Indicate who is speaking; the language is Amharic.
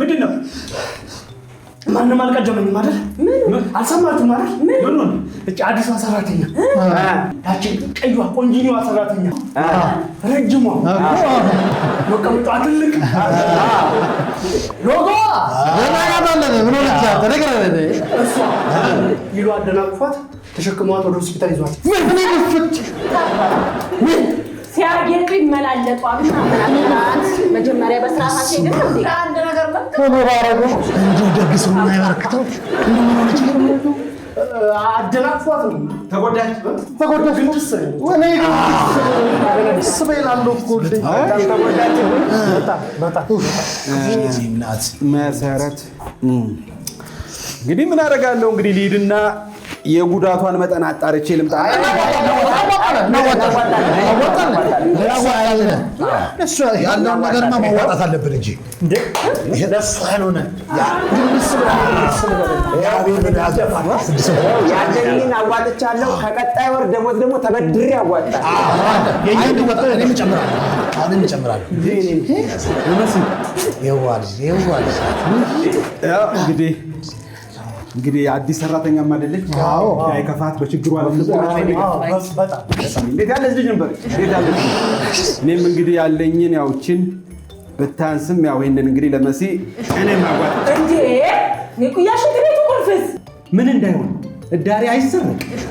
Speaker 1: ምንድን ነው?
Speaker 2: ማንም አልቀደመኝም አይደል? አልሰማችሁም አይደል? ምን ሆነ? እቺ አዲሷ ሰራተኛ ያቺ ቀይዋ ቆንጂኒዋ ሰራተኛ ረጅሟ መቀመጫዋ ትልቅ ሎጎ
Speaker 3: ምን ሆነች? ተነገረኝ
Speaker 2: እሷ ይሉ አደናቅፏት ተሸክመዋት ወደ ሆስፒታል ይዟት
Speaker 4: ሲያጌጡ ይመላለጡ አብናት መጀመሪያ በስርዓት አትሄድም እንዴ? አንድ ነገር
Speaker 3: ተባረከ እንዴ ደግስ ምን አይበረክተው ምን ሆነች?
Speaker 2: አደናቅፏት ነው።
Speaker 1: ተጎዳች
Speaker 2: ግንትስ
Speaker 3: ወኔ ስበይላሉ እኮ
Speaker 2: ተጎዳች። በጣም
Speaker 3: እናት
Speaker 1: መሰረት እንግዲህ ምን አደርጋለሁ? እንግዲህ ልሂድና የጉዳቷን መጠን አጣርቼ ልምጣ።
Speaker 3: ያለውን ነገርማ ማዋጣት አለብን እንጂ
Speaker 2: ለእሱ ያልሆነ
Speaker 5: ያለኝን አዋጥቻለሁ። ከቀጣይ ወር ደሞዝ ደግሞ ተበድሬ አዋጣለሁ።
Speaker 3: አሁንም እጨምራለሁ።
Speaker 1: እንግዲህ አዲስ ሰራተኛም አይደለች። አይከፋት በችግሩ እንዴት ያለ ልጅ ነበር። እኔም እንግዲህ ያለኝን ያውችን ብታንስም ያው ይሄንን እንግዲህ ለመሲ እኔም አዋጥ
Speaker 4: እንዴ ንቁያሽ ቤቱ ቁልፍስ
Speaker 1: ምን እንዳይሆን እዳሪ አይሰረቅ